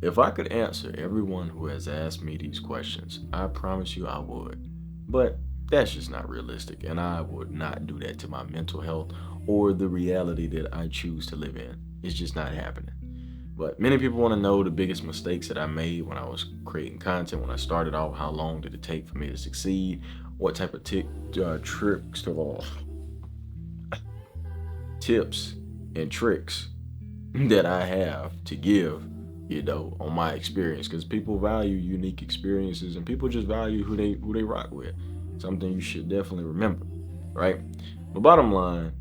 If I could answer everyone who has asked me these questions, I promise you I would. But that's just not realistic, and I would not do that to my mental health or the reality that I choose to live in. It's just not happening. But many people want to know the biggest mistakes that I made when I was creating content, when I started off, how long did it take for me to succeed, what type of tricks, tips, and tricks that I have to give, on my experience. Because people value unique experiences, and people just value who they rock with. Something you should definitely remember, right? But bottom line,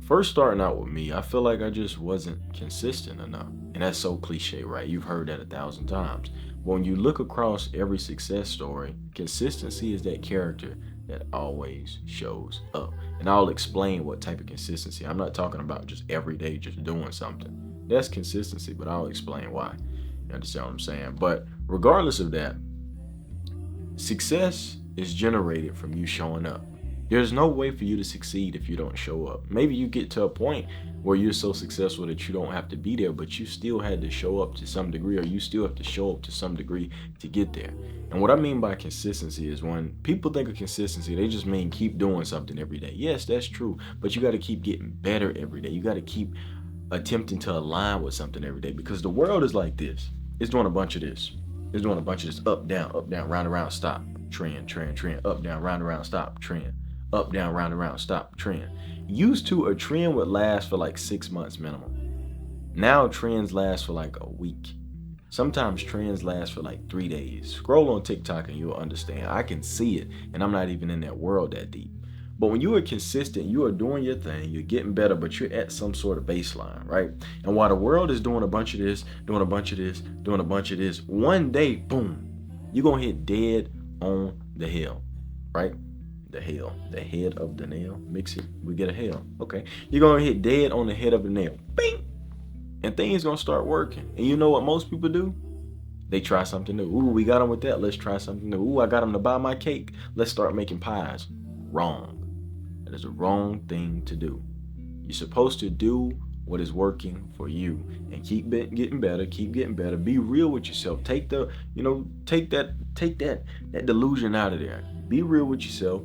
first starting out with me, I feel like I just wasn't consistent enough. And that's so cliche, right? You've heard that 1,000 times. But when you look across every success story, consistency is that character that always shows up. And I'll explain what type of consistency. I'm not talking about just every day just doing something. That's consistency, but I'll explain why. You understand what I'm saying? But regardless of that, success is generated from you showing up. There's no way for you to succeed if you don't show up. Maybe you get to a point where you're so successful that you don't have to be there, but you still had to show up to some degree, or you still have to show up to some degree to get there. And what I mean by consistency is when people think of consistency, they just mean keep doing something every day. Yes, that's true, but you got to keep getting better every day. You got to keep attempting to align with something every day, because the world is like this. It's doing a bunch of this. It's doing a bunch of this up, down, round, around, stop, trend, up, down, round, around, stop, trend, up, down, round, around, stop, trend. Used to, a trend would last for like 6 months minimum. Now trends last for like a week. Sometimes trends last for like 3 days. Scroll on TikTok and you'll understand. I can see it, and I'm not even in that world that deep. But when you are consistent, you are doing your thing, you're getting better, but you're at some sort of baseline, right? And while the world is doing a bunch of this, doing a bunch of this, doing a bunch of this, one day, boom, you're going to hit dead on the hill, right? The hill, the head of the nail, mix it, we get a hell, okay? You're going to hit dead on the head of the nail, bing, and things going to start working. And you know what most people do? They try something new. Ooh, we got them with that. Let's try something new. Ooh, I got them to buy my cake. Let's start making pies. Wrong. That is the wrong thing to do. You're supposed to do what is working for you and keep getting better, keep getting better. Be real with yourself. Take that delusion out of there. Be real with yourself.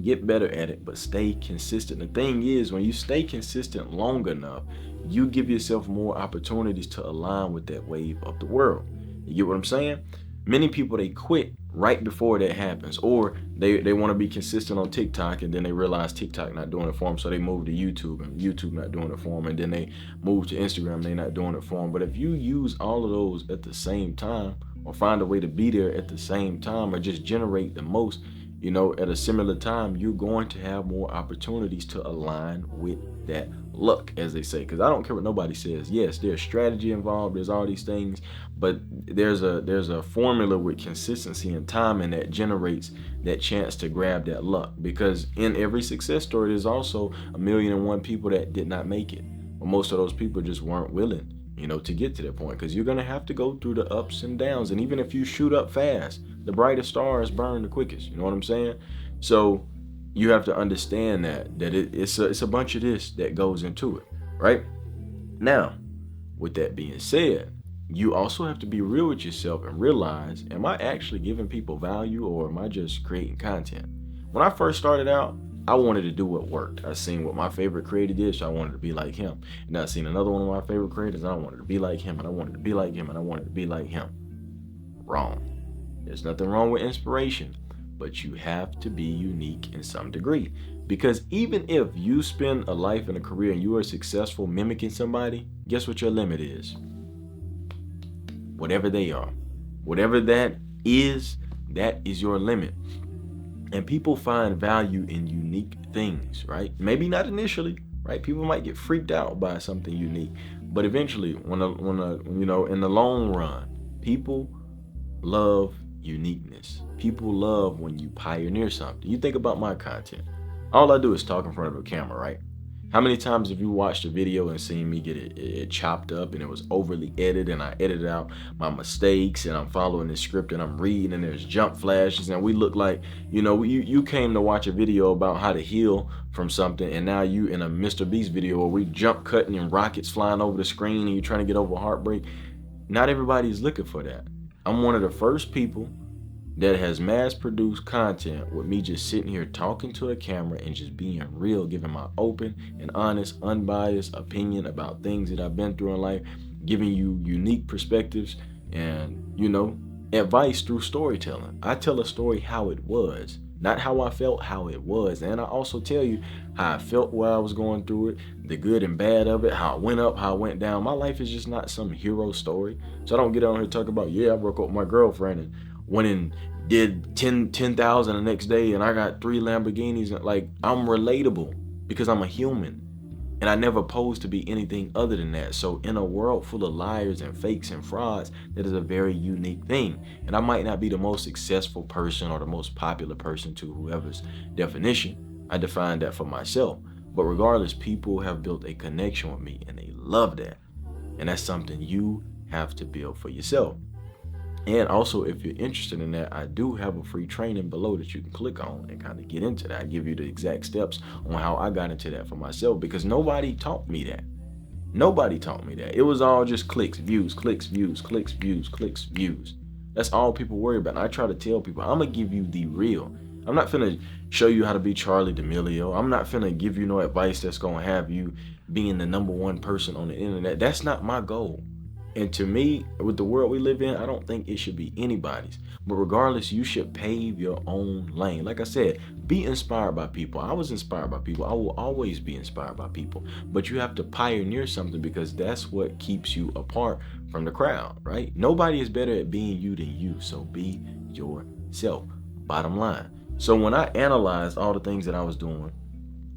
Get better at it, but stay consistent. The thing is, when you stay consistent long enough, you give yourself more opportunities to align with that wave of the world. You get what I'm saying? Many people, they quit right before that happens, or they want to be consistent on TikTok, and then they realize TikTok not doing it for them, so they move to YouTube, and YouTube not doing it for them, and then they move to Instagram, and they not doing it for them. But if you use all of those at the same time, or find a way to be there at the same time, or just generate the most, at a similar time, you're going to have more opportunities to align with that luck, as they say. Because I don't care what nobody says. Yes, there's strategy involved, there's all these things, but there's a formula with consistency and timing that generates that chance to grab that luck. Because in every success story, there's also 1,000,001 people that did not make it. But most of those people just weren't willing, to get to that point. Because you're going to have to go through the ups and downs. And even if you shoot up fast, the brightest stars burn the quickest. You know what I'm saying? So you have to understand that it's a bunch of this that goes into it, right? Now, with that being said, you also have to be real with yourself and realize, am I actually giving people value, or am I just creating content? When I first started out, I wanted to do what worked. I seen what my favorite creator did, so I wanted to be like him. And I seen another one of my favorite creators, and I wanted to be like him, and I wanted to be like him, and I wanted to be like him. Wrong. There's nothing wrong with inspiration, but you have to be unique in some degree. Because even if you spend a life and a career and you are successful mimicking somebody, guess what your limit is? Whatever they are. Whatever that is your limit. And people find value in unique things, right? Maybe not initially, right? People might get freaked out by something unique, but eventually, in the long run, people love uniqueness. People love when you pioneer something. You think about my content. All I do is talk in front of a camera, right? How many times have you watched a video and seen me get it chopped up and it was overly edited, and I edited out my mistakes, and I'm following the script and I'm reading, and there's jump flashes, and we look like, you came to watch a video about how to heal from something, and now you in a Mr. Beast video where we jump cutting and rockets flying over the screen and you're trying to get over heartbreak. Not everybody's looking for that. I'm one of the first people that has mass produced content with me just sitting here talking to a camera and just being real, giving my open and honest, unbiased opinion about things that I've been through in life, giving you unique perspectives and, advice through storytelling. I tell a story how it was, not how I felt, how it was. And I also tell you how I felt while I was going through it, the good and bad of it, how it went up, how it went down. My life is just not some hero story. So I don't get on here talking about, yeah, I broke up with my girlfriend and went and did 10,000 the next day and I got 3 Lamborghinis. Like, I'm relatable because I'm a human. And I never posed to be anything other than that. So in a world full of liars and fakes and frauds, that is a very unique thing. And I might not be the most successful person or the most popular person to whoever's definition. I define that for myself. But regardless, people have built a connection with me and they love that. And that's something you have to build for yourself. And also, if you're interested in that, I do have a free training below that you can click on and kind of get into that. I give you the exact steps on how I got into that for myself because nobody taught me that. Nobody taught me that. It was all just clicks, views, clicks, views, clicks, views, clicks, views. That's all people worry about. And I try to tell people, I'm going to give you the real. I'm not finna show you how to be Charlie D'Amelio. I'm not finna give you no advice that's going to have you being the #1 person on the internet. That's not my goal. And to me, with the world we live in, I don't think it should be anybody's. But regardless, you should pave your own lane. Like I said, be inspired by people. I was inspired by people. I will always be inspired by people. But you have to pioneer something because that's what keeps you apart from the crowd, right? Nobody is better at being you than you. So be yourself. Bottom line. So when I analyzed all the things that I was doing,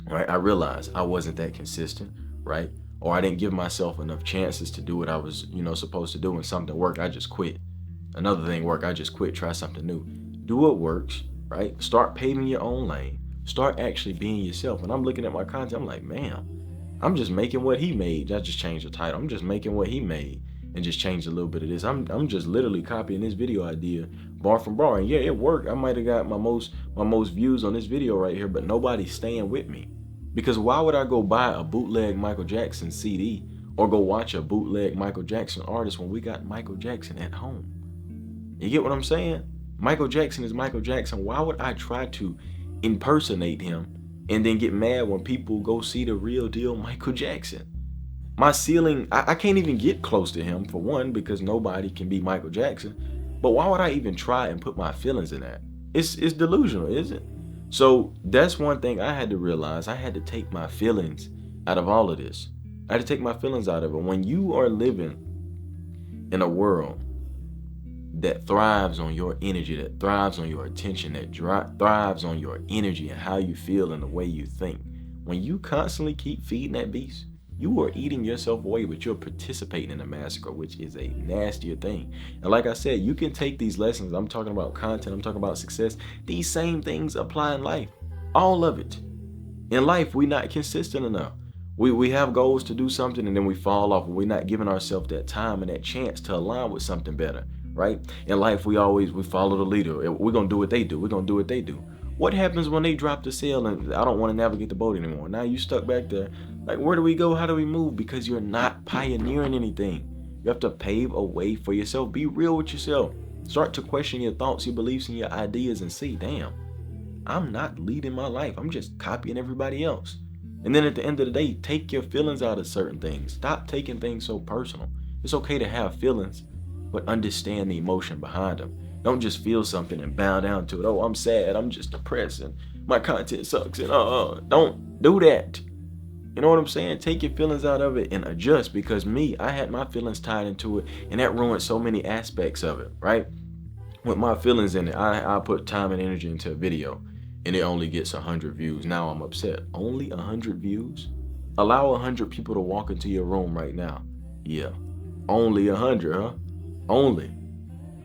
right, I realized I wasn't that consistent, right? Or I didn't give myself enough chances to do what I was, supposed to do. And something worked, I just quit. Another thing worked, I just quit, try something new. Do what works, right? Start paving your own lane. Start actually being yourself. And I'm looking at my content, I'm like, man, I'm just making what he made. I just changed the title. I'm just making what he made and just changed a little bit of this. I'm just literally copying this video idea bar from bar. And yeah, it worked. I might have got my most views on this video right here, but nobody's staying with me. Because why would I go buy a bootleg Michael Jackson CD or go watch a bootleg Michael Jackson artist when we got Michael Jackson at home? You get what I'm saying? Michael Jackson is Michael Jackson. Why would I try to impersonate him and then get mad when people go see the real deal Michael Jackson? My ceiling, I can't even get close to him, for one, because nobody can be Michael Jackson. But why would I even try and put my feelings in that? It's delusional, isn't it? So that's one thing I had to realize. I had to take my feelings out of all of this. I had to take my feelings out of it. When you are living in a world that thrives on your energy, that thrives on your attention, that thrives on your energy and how you feel and the way you think, when you constantly keep feeding that beast, you are eating yourself away, but you're participating in a massacre, which is a nastier thing. And like I said, you can take these lessons. I'm talking about content. I'm talking about success. These same things apply in life. All of it. In life, we're not consistent enough. We have goals to do something and then we fall off. We're not giving ourselves that time and that chance to align with something better, right? In life, we follow the leader. We're going to do what they do. We're going to do what they do. What happens when they drop the sail and I don't want to navigate the boat anymore? Now you stuck back there. Like, where do we go? How do we move? Because you're not pioneering anything. You have to pave a way for yourself. Be real with yourself. Start to question your thoughts, your beliefs, and your ideas and see, damn, I'm not leading my life. I'm just copying everybody else. And then at the end of the day, take your feelings out of certain things. Stop taking things so personal. It's okay to have feelings, but understand the emotion behind them. Don't just feel something and bow down to it. Oh, I'm sad. I'm just depressed and my content sucks. And don't do that. You know what I'm saying? Take your feelings out of it and adjust, because I had my feelings tied into it and that ruined so many aspects of it, right? With my feelings in it, I put time and energy into a video and it only gets 100 views. Now I'm upset. Only 100 views? Allow 100 people to walk into your room right now. Yeah. Only 100, huh? Only.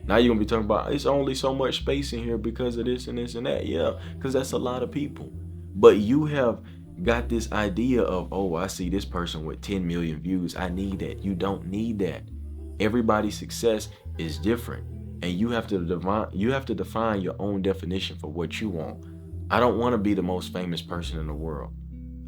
Now you're going to be talking about, it's only so much space in here because of this and this and that. Yeah, because that's a lot of people. But you have got this idea of, oh, I see this person with 10 million views. I need that. You don't need that. Everybody's success is different. And you have to define your own definition for what you want. I don't want to be the most famous person in the world.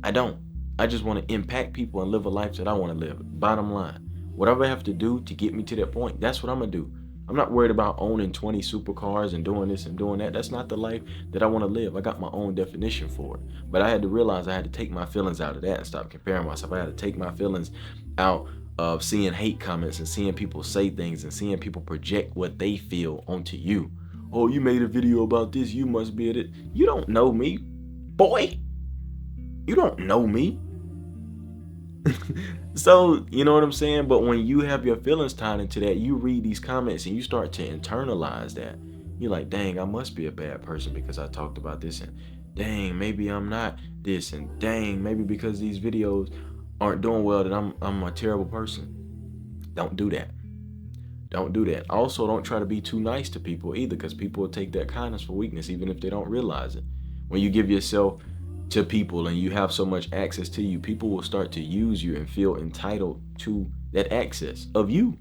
I don't. I just want to impact people and live a life that I want to live. Bottom line. Whatever I have to do to get me to that point, that's what I'm gonna do. I'm not worried about owning 20 supercars and doing this and doing that. That's not the life that I want to live. I got my own definition for it. But I had to realize I had to take my feelings out of that and stop comparing myself. I had to take my feelings out of seeing hate comments and seeing people say things and seeing people project what they feel onto you. Oh, you made a video about this. You must be at it. You don't know me, boy. You don't know me. So, you know what I'm saying? But when you have your feelings tied into that, you read these comments and you start to internalize that. You're like, dang, I must be a bad person because I talked about this, and dang, maybe I'm not this, and dang, maybe because these videos aren't doing well that I'm a terrible person. Don't do that. Don't do that. Also, don't try to be too nice to people either, because people will take that kindness for weakness even if they don't realize it. When you give yourself to people and you have so much access to you, people will start to use you and feel entitled to that access of you.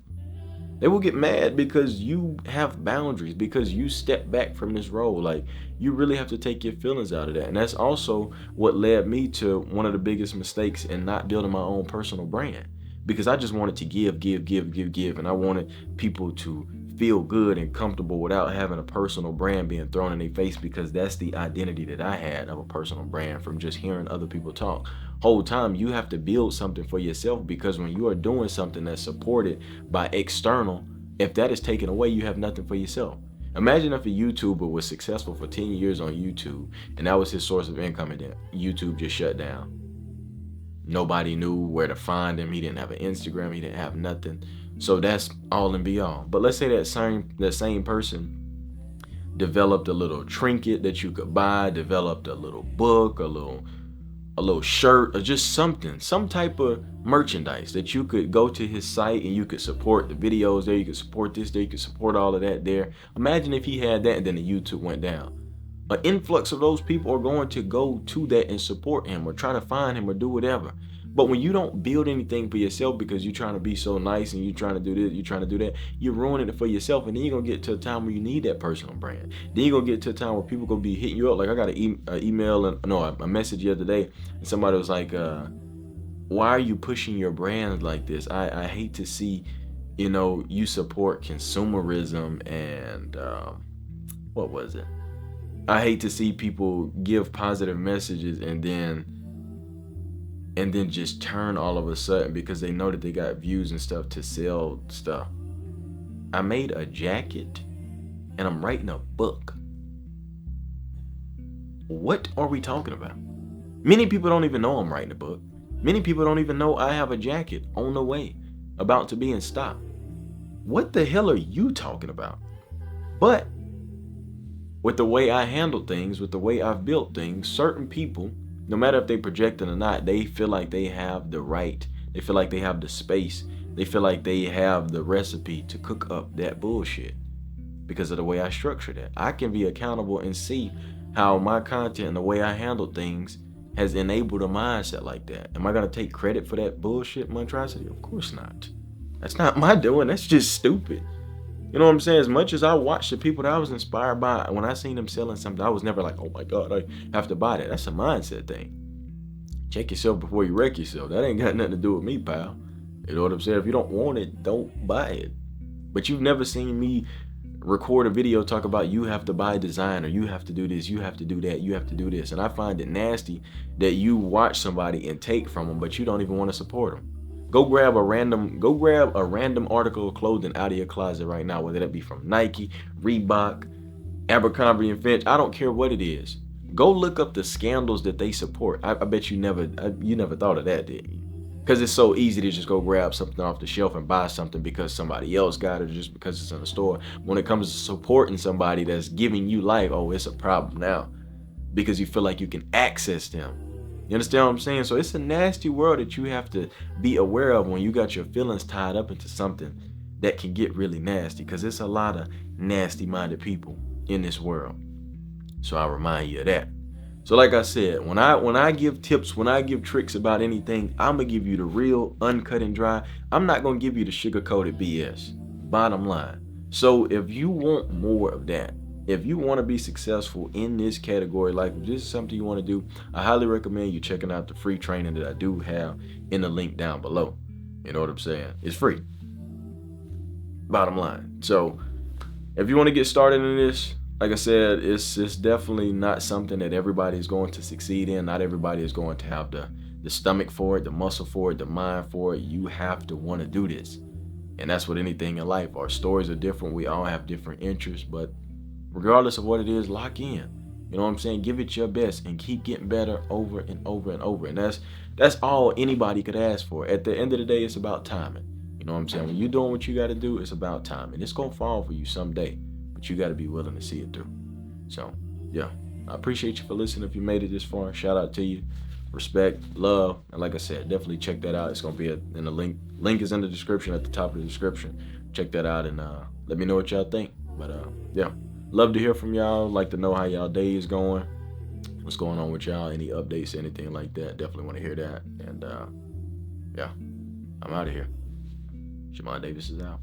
They will get mad because you have boundaries, because you step back from this role. Like, you really have to take your feelings out of that. And that's also what led me to one of the biggest mistakes in not building my own personal brand, because I just wanted to give. And I wanted people to feel good and comfortable without having a personal brand being thrown in their face, because that's the identity that I had of a personal brand from just hearing other people talk. Whole time you have to build something for yourself, because when you are doing something that's supported by external, if that is taken away, you have nothing for yourself. Imagine if a YouTuber was successful for 10 years on YouTube and that was his source of income, and then YouTube just shut down. Nobody knew where to find him. He didn't have an Instagram. He didn't have nothing. So that's all and be all. But let's say that same person developed a little trinket that you could buy, developed a little book, a little shirt, or just something, some type of merchandise that you could go to his site and you could support the videos there, you could support this there, you could support all of that there. Imagine if he had that and then the YouTube went down. An influx of those people are going to go to that and support him or try to find him or do whatever. But when you don't build anything for yourself because you're trying to be so nice and you're trying to do this, you're trying to do that, you're ruining it for yourself. And then you're going to get to a time where you need that personal brand. Then you're going to get to a time where people going to be hitting you up. Like, I got a message the other day, and somebody was like, why are you pushing your brand like this? I hate to see, you support consumerism and what was it? I hate to see people give positive messages and then just turn all of a sudden because they know that they got views and stuff to sell stuff. I made a jacket and I'm writing a book. What are we talking about? Many people don't even know I'm writing a book. Many people don't even know I have a jacket on the way, about to be in stock. What the hell are you talking about? But with the way I handle things, with the way I've built things, certain people, no matter if they project it or not, they feel like they have the right. They feel like they have the space. They feel like they have the recipe to cook up that bullshit because of the way I structure that. I can be accountable and see how my content and the way I handle things has enabled a mindset like that. Am I going to take credit for that bullshit monstrosity? Of course not. That's not my doing. That's just stupid. You know what I'm saying? As much as I watched the people that I was inspired by, when I seen them selling something, I was never like, oh my God, I have to buy that. That's a mindset thing. Check yourself before you wreck yourself. That ain't got nothing to do with me, pal. You know what I'm saying? If you don't want it, don't buy it. But you've never seen me record a video talk about you have to buy design, or you have to do this, you have to do that, you have to do this. And I find it nasty that you watch somebody and take from them, but you don't even want to support them. Go grab a random article of clothing out of your closet right now, whether that be from Nike, Reebok, Abercrombie and Fitch. I don't care what it is. Go look up the scandals that they support. I bet you never thought of that, did you? Because it's so easy to just go grab something off the shelf and buy something because somebody else got it, or just because it's in the store. When it comes to supporting somebody that's giving you life, oh, it's a problem now because you feel like you can access them. You understand what I'm saying? So it's a nasty world that you have to be aware of when you got your feelings tied up into something that can get really nasty, because it's a lot of nasty-minded people in this world. So I remind you of that. So like I said, when I give tips, when I give tricks about anything, I'm going to give you the real, uncut and dry. I'm not going to give you the sugar-coated BS. Bottom line. So if you want more of that, if you want to be successful in this category, like if this is something you want to do, I highly recommend you checking out the free training that I do have in the link down below. You know what I'm saying? It's free. Bottom line. So if you want to get started in this, like I said, it's definitely not something that everybody is going to succeed in. Not everybody is going to have the stomach for it, the muscle for it, the mind for it. You have to want to do this. And that's with anything in life. Our stories are different. We all have different interests, but regardless of what it is, lock in. You know what I'm saying? Give it your best and keep getting better over and over and over. And that's all anybody could ask for. At the end of the day, it's about timing. You know what I'm saying? When you're doing what you got to do, it's about time. And it's going to fall for you someday, but you got to be willing to see it through. So, yeah, I appreciate you for listening. If you made it this far, shout out to you. Respect, love, and like I said, definitely check that out. It's going to be in the link. Link is in the description, at the top of the description. Check that out and let me know what y'all think. But, yeah, love to hear from y'all. Like to know how y'all day is going. What's going on with y'all? Any updates, anything like that? Definitely want to hear that. And, yeah, I'm out of here. Shimon Davis is out.